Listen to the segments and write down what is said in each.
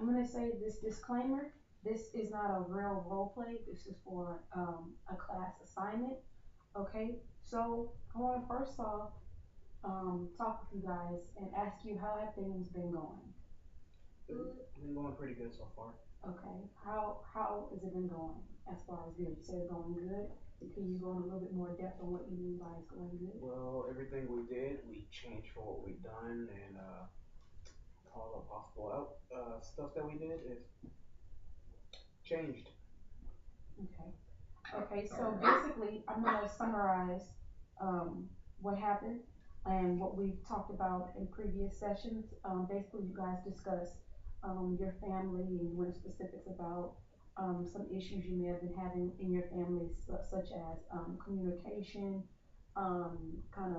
I'm gonna say this disclaimer. This is not a real role play. This is for a class assignment. Okay. So I want to first off talk with you guys and ask you how have things been going. Been going pretty good so far. Okay. How has it been going as far as good? You said it's going good. Can you go in a little bit more depth on what you mean by it's going good? Well, everything we did, we changed for what we done, and all the possible stuff that we did is changed. Okay. Okay, so basically, I'm going to summarize what happened and what we've talked about in previous sessions. Basically, you guys discussed your family and you went into specifics about some issues you may have been having in your family, such as communication, kind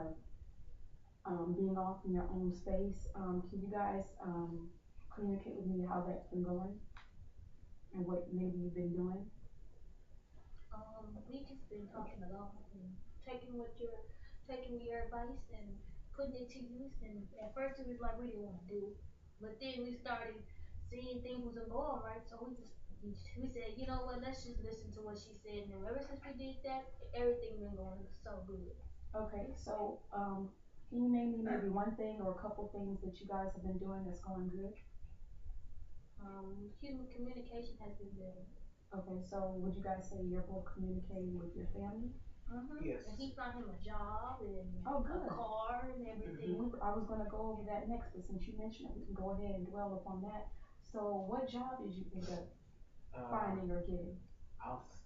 of being off in your own space. Can you guys communicate with me how that's been going and what maybe you've been doing? We just been talking a lot and taking your advice and putting it to use. And at first it was like we didn't want to do it, but then we started seeing things wasn't going right. So we said, you know what? Let's just listen to what she said. And ever since we did that, everything been going so good. Okay, so can you name me maybe one thing or a couple things that you guys have been doing that's going good? Human communication has been better. Okay, so would you guys say you're both communicating with your family? Yes. And he found him a job and Oh, a good. car and everything. I was going to go over that next, but since you mentioned it, we can go ahead and dwell upon that. So, what job did you end up Uh, finding or getting? I was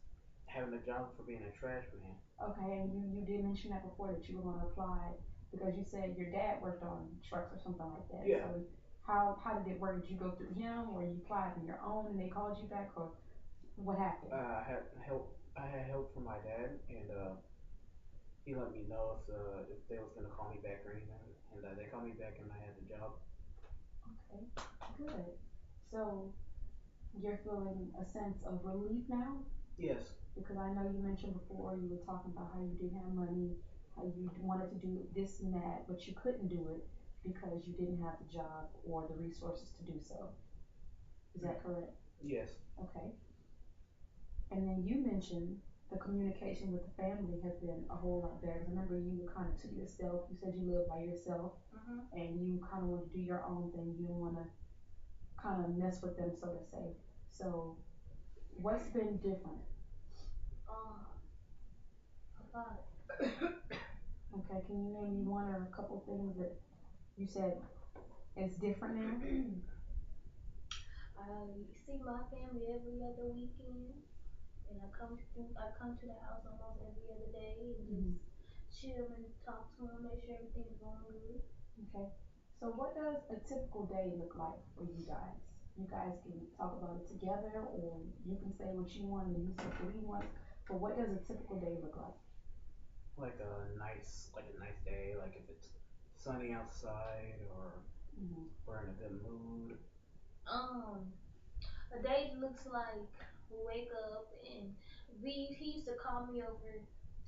having a job for being a trash man. Okay, and you did mention that before that you were going to apply because you said your dad worked on trucks or something like that. Yeah. So, how did it work? Did you go through him or you applied on your own and they called you back or what happened? I had help. I had help from my dad, and he let me know if they was gonna call me back or anything, and they called me back, and I had the job. Okay, good. So you're feeling a sense of relief now? Yes. Because I know you mentioned before you were talking about how you didn't have money, how you wanted to do this and that, but you couldn't do it because you didn't have the job or the resources to do so. Is that correct? Yes. Okay. And then you mentioned the communication with the family has been a whole lot better. Remember, you were kind of to yourself. You said you live by yourself, and you kind of want to do your own thing. You don't want to kind of mess with them, so to say. So, what's been different? Uh, about Okay, can you name me one or a couple things that you said is different now? I see my family every other weekend, and I come to the house almost every other day and Hmm. just chill and talk to them, make sure everything's going good. Okay. So, what does a typical day look like for you guys? You guys can talk about it together, or you can say what you want and you say what you want. But what does a typical day look like? Like a nice day, like if it's sunny outside or Hmm. we're in a good mood. Um, a day looks like we wake up and he used to call me over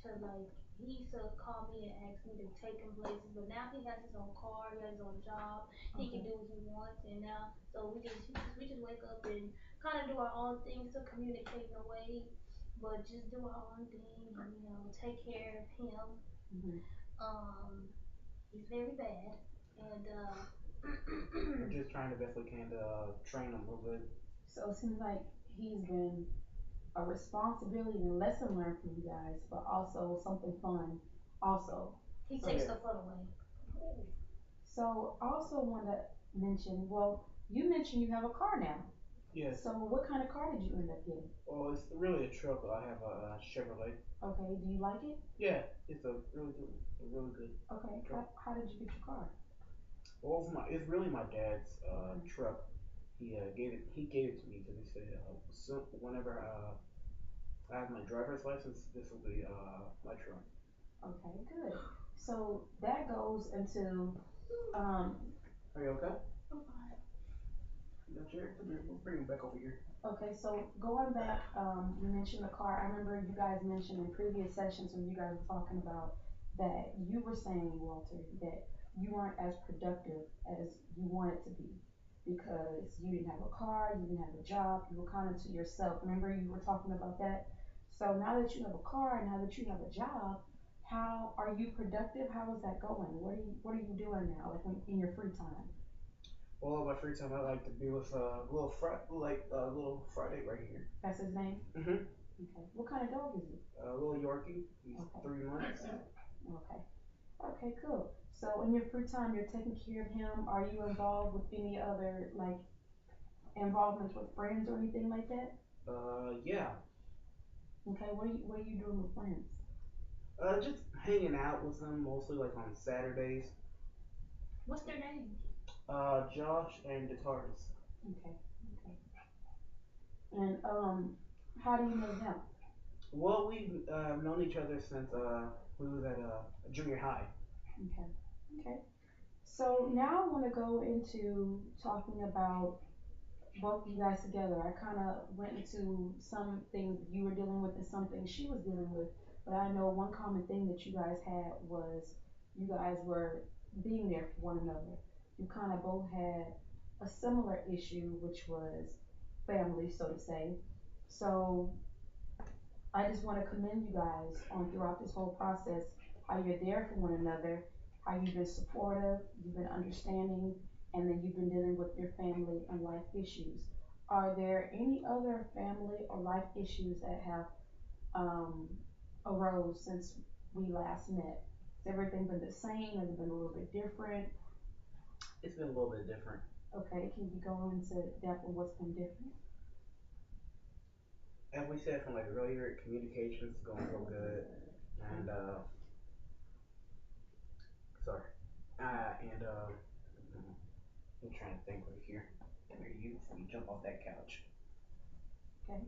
to like he used to call me and ask me to take him places, but now he has his own car, he has his own job, he can Okay. do what he wants, and now so we just wake up and kind of do our own things to communicate in a way, but just do our own thing and take care of him. Hmm. He's very bad, and We're just trying the best we can to train them a little bit. So, it seems like he's been a responsibility and a lesson learned for you guys, but also something fun, also. he So, takes Yeah. the fun away. so also want to mention, well, you mentioned you have a car now. Yes. So what kind of car did you end up getting? Well, it's really a truck. I have a Chevrolet. Okay, do you like it? Yeah, it's a really good Okay, truck. how did you get your car? Well, it's really my dad's truck. He gave it to me because he said so whenever I have my driver's license, this will be my truck. Okay, good. So that goes into um Are you okay? I'm fine. You got chair? Come here. We'll bring him back over here. Okay, so going back, you mentioned the car. I remember you guys mentioned in previous sessions when you guys were talking about that you were saying, Walter, that you weren't as productive as you wanted to be because you didn't have a car, you didn't have a job, you were kind of to yourself. Remember you were talking about that? So now that you have a car, now that you have a job, how are you productive? How is that going? What are you doing now, like in your free time? Well, my free time I like to be with little Friday right here. That's his name? Mhm. Okay. What kind of dog is he? Little Yorkie. He's Okay. 3 months. Okay. Okay, cool. So in your free time, you're taking care of him. Are you involved with any other like involvements with friends or anything like that? Yeah. Okay, what are you doing with friends? Just hanging out with them mostly like on Saturdays. What's their name? Josh and Guitarist. Okay, okay. And how do you know them? Well, we've known each other since we was at junior high. Okay, okay. So now I want to go into talking about both of you guys together. I kind of went into some things you were dealing with and some things she was dealing with. But I know one common thing that you guys had was you guys were being there for one another. You kind of both had a similar issue, which was family, so to say. So I just want to commend you guys on throughout this whole process, how you're there for one another, how you've been supportive, you've been understanding, and then you've been dealing with your family and life issues. Are there any other family or life issues that have um, arose since we last met? Has everything been the same? Has it been a little bit different? It's been a little bit different. Okay, can you go into depth of what's been different? As we said from like earlier, communication's going real good, and sorry, and I'm trying to think right here. Come here, you before you jump off that couch. Okay.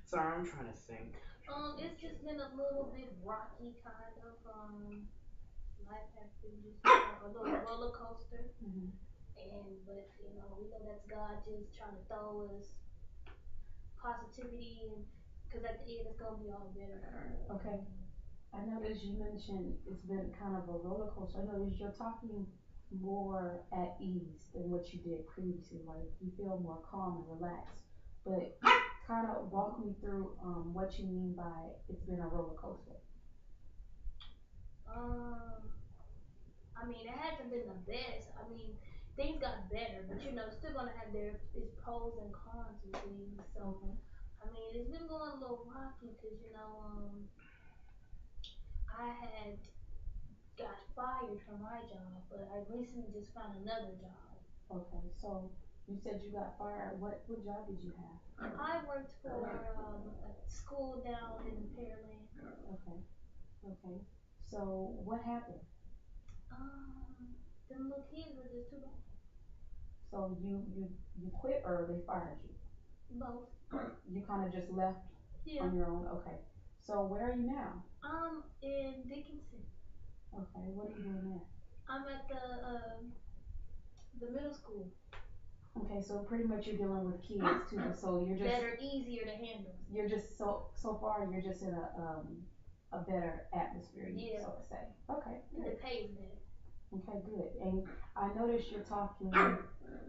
Sorry, I'm trying to think. It's just been a little bit rocky, kind of. Life has been just a little roller coaster, Mm-hmm. but we know that's God just trying to throw us positivity, and because at the end it's gonna be all better. Okay. I noticed you mentioned it's been kind of a roller coaster. I noticed you're talking more at ease than what you did previously. Like you feel more calm and relaxed. But kind of walk me through what you mean by it's been a roller coaster. Um, I mean, it hasn't been the best. I mean, things got better, but it's still gonna have its pros and cons with things. So, Okay. I mean, it's been going a little rocky because I had got fired from my job, but I recently just found another job. Okay. So you said you got fired. What job did you have? I worked for a school down in Pearland. Okay. Okay. So what happened? Them little kids were just too bad. So you quit or they fired you? Both. You kind of just left Yeah. on your own. Okay. So where are you now? In Dickinson. Okay. What are you doing there? I'm at the middle school. Okay, so pretty much you're dealing with kids too. So you're just Better, easier to handle. you're just so far you're just in a better atmosphere, Yeah. so to say. Okay, And good. the pay is better. Okay, good. And I noticed you're talking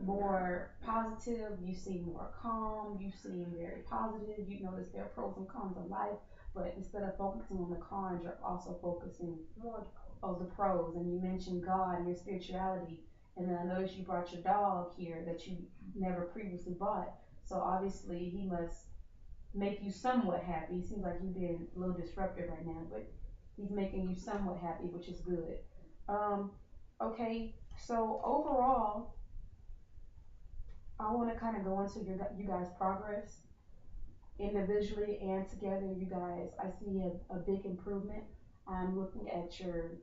more positive. You seem more calm. You seem very positive. You notice there are pros and cons of life, but instead of focusing on the cons, you're also focusing More. of the pros. And you mentioned God and your spirituality. And then I noticed you brought your dog here that you never previously bought. So obviously he must make you somewhat happy. It seems like you're being a little disruptive right now, but he's making you somewhat happy, which is good. Um, okay, so overall, I want to kind of go into you guys' progress individually and together. You guys, I see a big improvement. I'm looking at your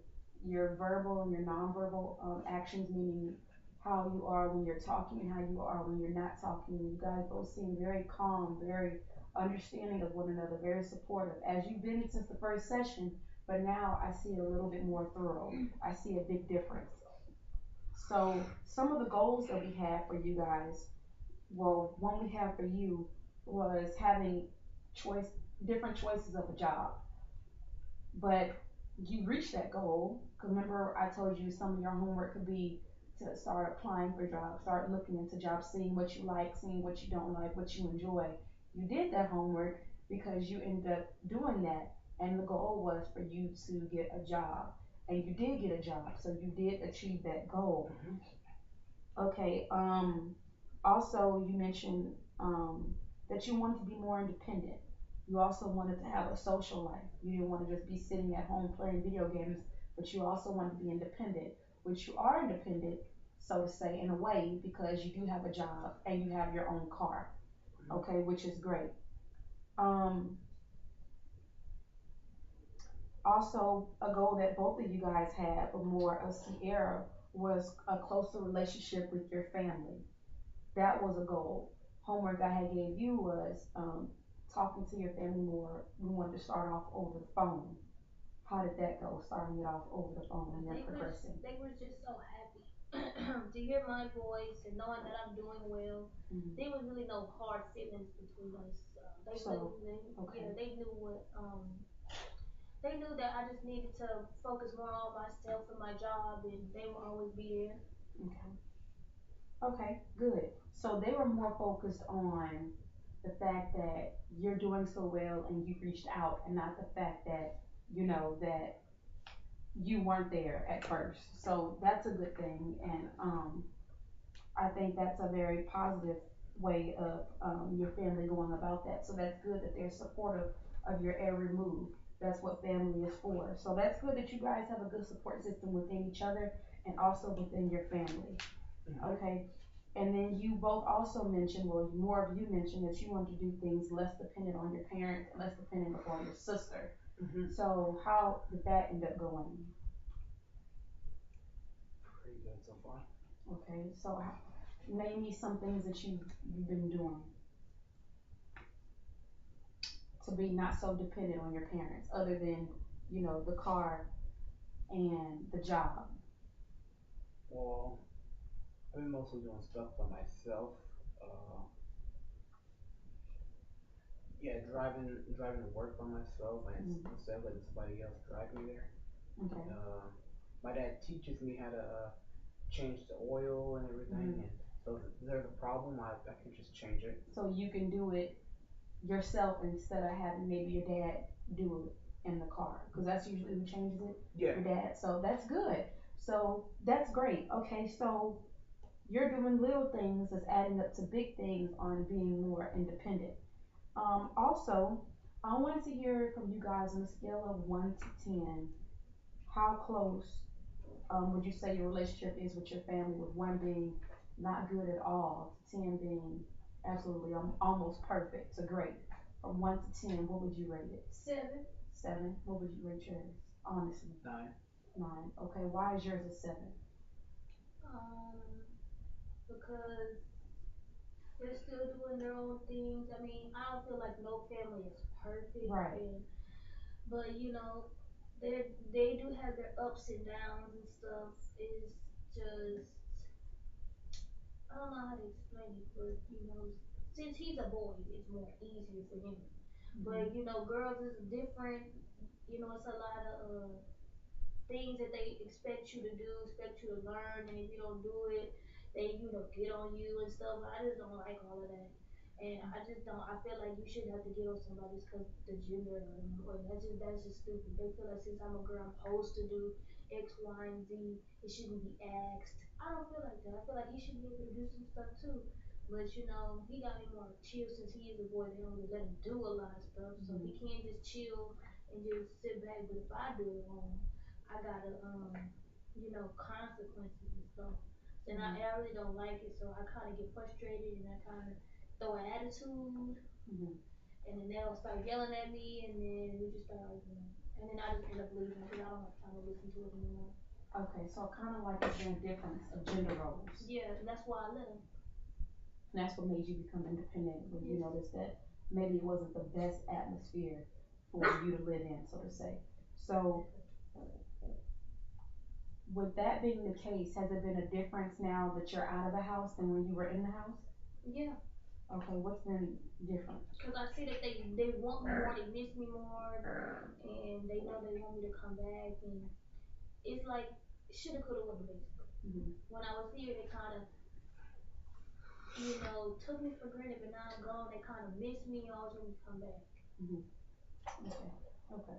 verbal and your nonverbal actions, meaning how you are when you're talking and how you are when you're not talking. You guys both seem very calm, very understanding of one another, very supportive, as you've been since the first session. But now I see it a little bit more thorough. I see a big difference. So some of the goals that we had for you guys, well, one we had for you was having choice, different choices of a job. But you reached that goal. 'Cause remember, I told you some of your homework could be to start applying for jobs, start looking into jobs, seeing what you like, seeing what you don't like, what you enjoy. You did that homework because you ended up doing that, and the goal was for you to get a job, and you did get a job, so you did achieve that goal. Hmm. Okay. Also, you mentioned that you wanted to be more independent. You also wanted to have a social life. You didn't want to just be sitting at home playing video games, but you also wanted to be independent, which you are independent, so to say, in a way, because you do have a job and you have your own car. Hmm. Okay, which is great. Um, Also, a goal that both of you guys had, but more of Sierra, was a closer relationship with your family. That was a goal. Homework I had gave you was talking to your family more. We wanted to start off over the phone. How did that go? Starting it off over the phone and then progressing. They was just so happy to hear my voice and knowing that I'm doing well. Hmm. There was really no hard feelings between us. They So, really, they, yeah, okay, they knew that I just needed to focus more on myself and my job, and they will always be there. okay, okay, good. So they were more focused on the fact that you're doing so well and you reached out, and not the fact that that you weren't there at first. So that's a good thing, and I think that's a very positive way of your family going about that. So that's good that they're supportive of your every move. That's what family is for. So that's good that you guys have a good support system within each other and also within your family. Hmm. Okay. And then you both also mentioned, well, more of you mentioned that you want to do things less dependent on your parents, less dependent upon your sister. Hmm. So how did that end up going? Pretty good so far. Okay. So name me some things that you've been doing to be not so dependent on your parents, other than the car and the job. Well, I've been mostly doing stuff by myself. Uh, yeah, driving to work by myself, and Mm. instead of letting somebody else drive me there. Okay. My dad teaches me how to change the oil and everything, Hmm. and so if there's a problem, I can just change it. So you can do it yourself instead of having maybe your dad do it in the car, because that's usually who changes it, Yeah. your dad. So that's good. So that's great. Okay, so you're doing little things that's adding up to big things on being more independent. Also, I wanted to hear from you guys on a scale of 1 to 10. How close would you say your relationship is with your family, with one being not good at all to 10 being absolutely almost perfect to great? From 1 to 10, what would you rate it? 7. 7. What would you rate yours? Honestly, 9. 9. Okay, why is yours a 7? Um, because they're still doing their own things. I mean, I don't feel like no family is perfect, Right. and but they do have their ups and downs and stuff. It's just I don't know how to explain it, but since he's a boy, it's more easier for him. Mm-hmm. But girls is different. It's a lot of things that they expect you to do, expect you to learn, and if you don't do it, they get on you and stuff. I just don't like all of that, and I just don't. I feel like you shouldn't have to get on somebody just because the gender of them. Or that's just stupid. They feel like since I'm a girl, I'm supposed to do X, Y, and Z. It shouldn't be asked. I don't feel like that. I feel like he should be able to do some stuff too. But he got me more chill since he is a boy. They don't really let him do a lot of stuff, so Mm-hmm. he can't just chill and just sit back. But if I do it wrong, I gotta consequences and stuff. And Mm-hmm. I really don't like it, so I kind of get frustrated and I kind of throw an attitude, Mm-hmm. and then they'll start yelling at me, and then we just start arguing, and then I just end up leaving because I don't have time to listen to it anymore. Okay, so kind of like it's been a difference of gender roles. Yeah, and that's why I let them. And that's what made you become independent when you Yes. noticed that maybe it wasn't the best atmosphere for you to live in, so to say. So, with that being the case, has there been a difference now that you're out of the house than when you were in the house? Yeah, Okay, what's been different? because I see that they want me more, they miss me more, and they know they want me to come back, and it's like shoulda, coulda, woulda, basically. Mhm. When I was here, they kind of, took me for granted, but now I'm gone. They kind of miss me and always want me to come back. Mhm. Okay. Okay.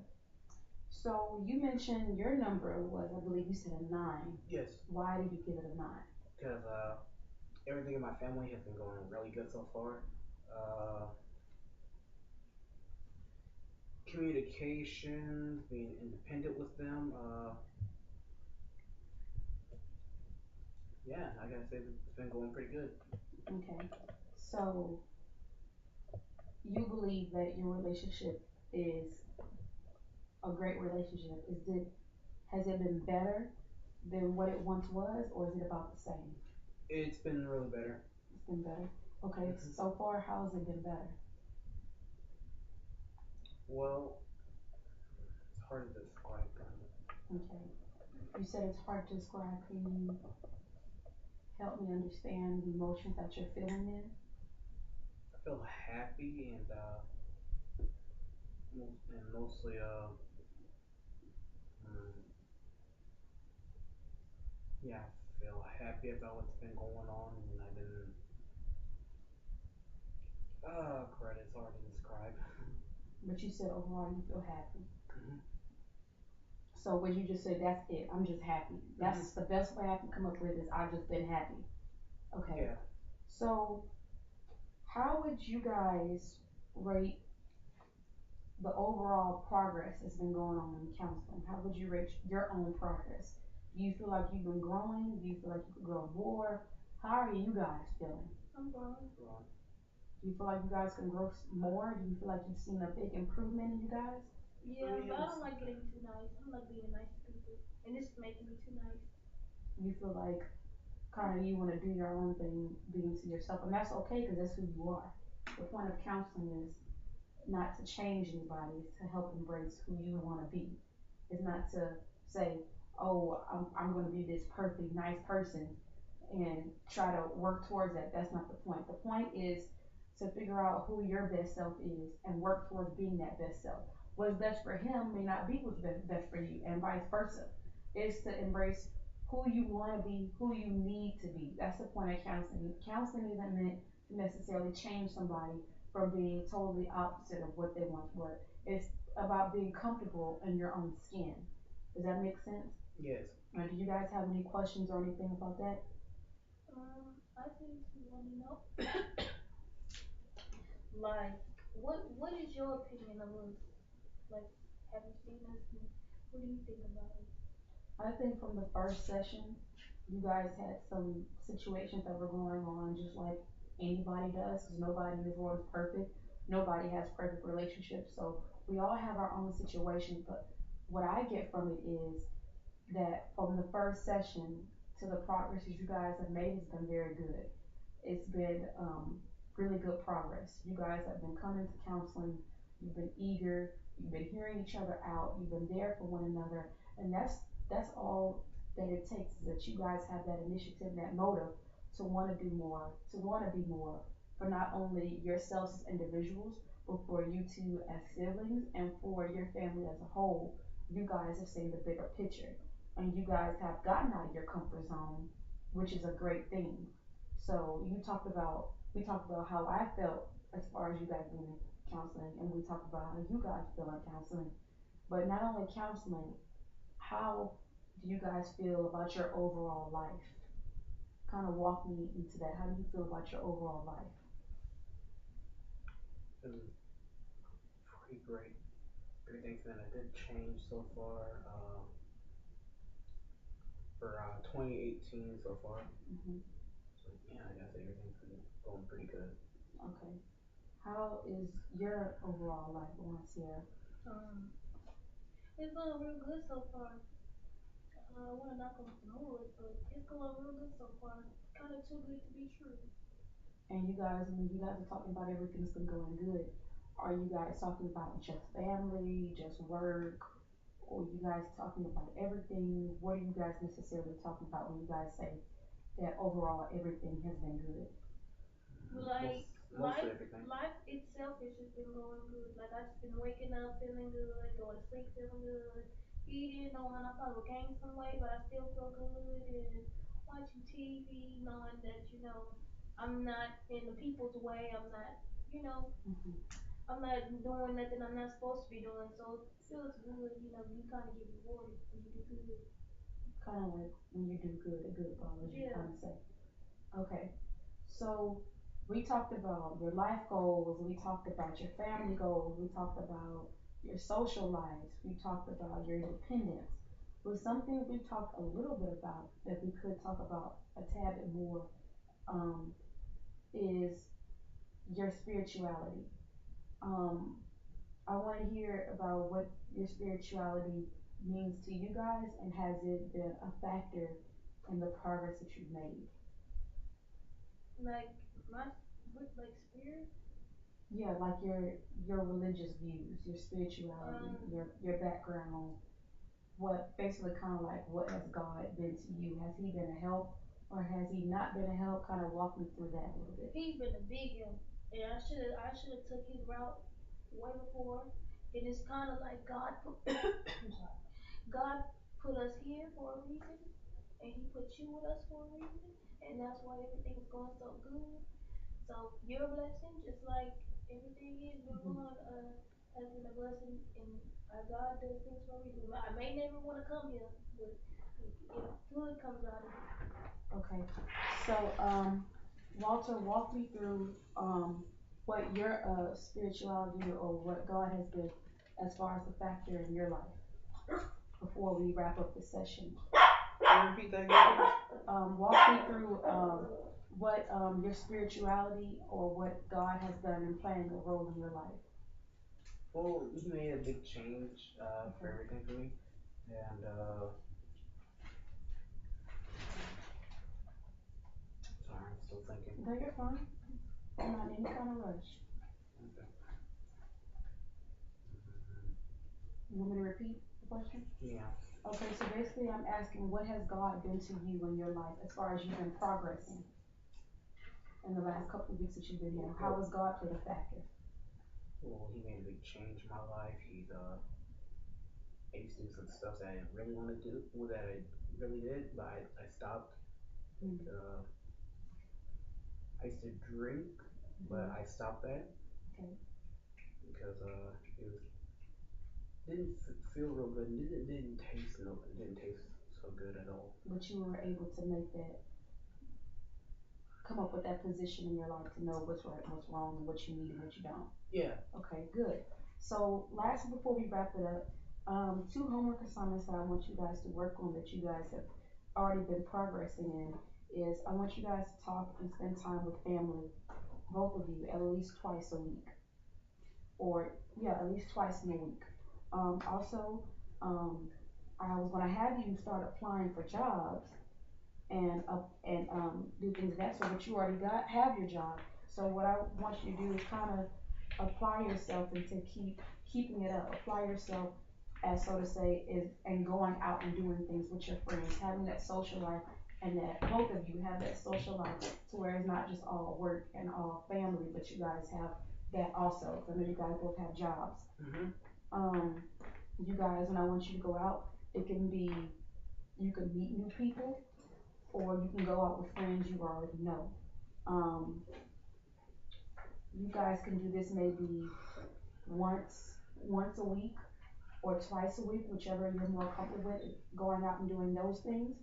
So you mentioned your number was, I believe you said a nine. Yes, Why did you give it a nine? because everything in my family has been going really good so far. Uh, Communication, being independent with them. Yeah, I gotta say it's been going pretty good. Okay. So you believe that your relationship is a great relationship. Has it been better than what it once was, or is it about the same? It's been really better. It's been better. Okay. Hmm. So far, how has it been better? Well, it's hard to describe kind of. Okay. You said it's hard to describe. Can you help me understand the emotions that you're feeling in? I feel happy and mostly mm, yeah, I feel happy about what's been going on, and I've been credits hard to describe. But you said overall you feel happy. Hmm. So would you just say that's it? I'm just happy. Hmm. That's the best way I can come up with is I've just been happy. Okay. Yeah. So how would you guys rate the overall progress that's been going on in counseling? How would you rate your own progress? Do you feel like you've been growing? Do you feel like you could grow more? How are you guys feeling? I'm grown. Well, Do you feel like you guys can grow more? Do you feel like you've seen a big improvement in you guys? I Yeah, mean, but I don't like getting too nice. I don't like being nice to people, and this is making me too nice. You feel like kind of you want to do your own thing, being to yourself, and that's okay because that's who you are. The point of counseling is not to change anybody, it's to help embrace who you want to be. It's not to say, oh, I'm going to be this perfect, nice person and try to work towards that. That's not the point. The point is to figure out who your best self is and work towards being that best self. What's best for him may not be what's best for you, and vice versa. It's to embrace who you want to be, who you need to be. That's the point of counseling. Counseling isn't meant to necessarily change somebody from being totally opposite of what they once were. It's about being comfortable in your own skin. Does that make sense? yes. Or do you guys have any questions or anything about that? I think you want to know, like, what is your opinion of us? Like, have you seen us? And what do you think about it? I think from the first session, you guys had some situations that were going on just like anybody does, because nobody in this world is perfect. Nobody has perfect relationships, so we all have our own situations. But what I get from it is that from the first session to the progress that you guys have made has been very good. It's been really good progress. You guys have been coming to counseling. You've been eager. You've been hearing each other out. You've been there for one another, and that's all that it takes. Is that you guys have that initiative, that motive to want to do more, to want to be more for not only yourselves as individuals, but for you two as siblings and for your family as a whole. You guys have seen the bigger picture, and you guys have gotten out of your comfort zone, which is a great thing. So we talked about how I felt as far as you guys being in counseling, and we talked about how you guys feel in counseling. But not only counseling, how do you guys feel about your overall life? Kind of walk me into that. How do you feel about your overall life? Been pretty great. Everything's been a good change so far. For 2018 so far. Hmm. So yeah, I gotta say everything's been going pretty good. Okay. How is your overall life going, Sierra? Um, it's going real good so far. I want to knock on some wood, but it's going real good so far. Kind of too good to be true. And you guys, when you guys are talking about everything's been going good, are you guys talking about just family, just work, or you guys talking about everything? What are you guys necessarily talking about when you guys say that overall everything has been good? Most Like mostly life, everything. life itself has just been going good. Like I just been waking up feeling good, going to sleep feeling good, eating, knowing I probably gained some weight, but I still feel good, and watching TV, knowing that I'm not in the people's way. I'm not, you know, Hmm. I'm not doing nothing I'm not supposed to be doing. So it feels good. You kind of get rewarded when you do good. Kind of like when you do good, a good follows you, Yeah. kind of say. Okay, so we talked about your life goals, we talked about your family goals, we talked about your social life, we talked about your independence. But something we talked a little bit about that we could talk about a tad bit more um, is your spirituality. Um, I want to hear about what your spirituality means to you guys and has it been a factor in the progress that you've made? Like my like spirit. Yeah, like your religious views, your spirituality, Um, your background, what basically kind of like what has God been to you? Has He been a help or has He not been a help? Kind of walk me through that a little bit. he's been a big help, and I should have took his route way before. And it's kind of like God put I'm sorry, God put us here for a reason, and He put you with us for a reason, and that's why everything's going so good. So your blessing, just like everything is been Hmm. going, has been a blessing, and God does things for a reason. I may never want to come here, but if good comes out of it. Okay, so Walter, walk me through what your spirituality or what God has been as far as the factor in your life before we wrap up the session. Can you repeat that again? Walk me through what your spirituality or what God has done in playing a role in your life. Well, he made a big change for Okay. everything for me, and sorry, I'm still thinking. No, you're fine. I'm not in any kind of rush. Okay. You want me to repeat the question? Yeah. Okay, so basically I'm asking what has God been to you in your life as far as you've been progressing in the last couple of weeks that you've been here? How Well, has God played a factor? well, he made a big change in my life. I used to do some stuff that I didn't really want to do, well, that I really did, but I stopped. Like, Mm-hmm. I used to drink, but Mm-hmm. I stopped that Okay. because didn't feel real good. And didn't taste so good at all. But you were able to make that, come up with that position in your life to know what's right, what's wrong, and what you need and what you don't. Yeah. Okay, good. So, lastly, before we wrap it up, two homework assignments that I want you guys to work on that you guys have already been progressing in is I want you guys to talk and spend time with family, both of you, at least twice a week, or yeah, at least twice in a week. Also, um, I was going to have you start applying for jobs and do things of that sort, but you already have your job. So what I want you to do is kind of apply yourself and to keeping it up. Apply yourself, as so to say, is and going out and doing things with your friends, having that social life, and that both of you have that social life to where it's not just all work and all family, but you guys have that also. 'Cause I know you guys both have jobs. Mhm. Um, you guys, when I want you to go out, it can be you can meet new people or you can go out with friends you already know. Um, you guys can do this maybe once a week or twice a week, whichever you're more comfortable with, going out and doing those things.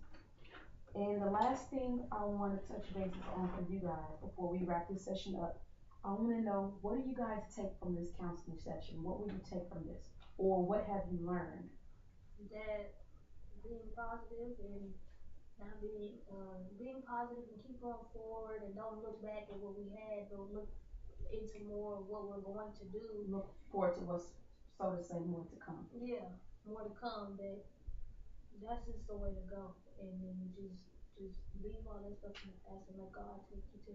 And the last thing I want to touch bases on for you guys before we wrap this session up, I want to know what do you guys take from this counseling session? What will you take from this? Or what have you learned? That being positive and not being positive and keep going forward and don't look back at what we had, but look into more of what we're going to do. Look forward to what's, so to say, more to come. Yeah, more to come. That's just the way to go, and then just leave all that stuff in the past and let God take you to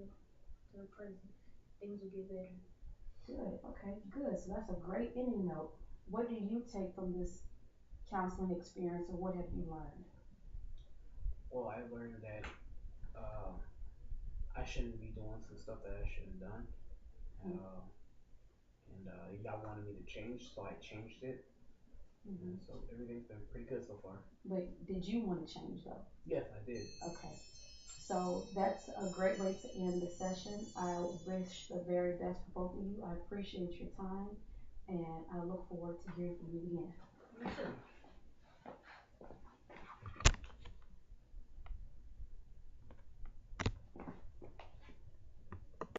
the present. Things will get better. Good. Okay, good. So that's a great ending note. What do you take from this counseling experience or what have you learned? Well, I learned that uh, I shouldn't be doing some stuff that I shouldn't have done. Uh, and y'all wanted me to change, so I changed it. Mm-hmm. And so everything's been pretty good so far. But did you want to change though? Yes, I did. Okay. So that's a great way to end the session. I wish the very best for both of you. I appreciate your time and I look forward to hearing from you again. You too.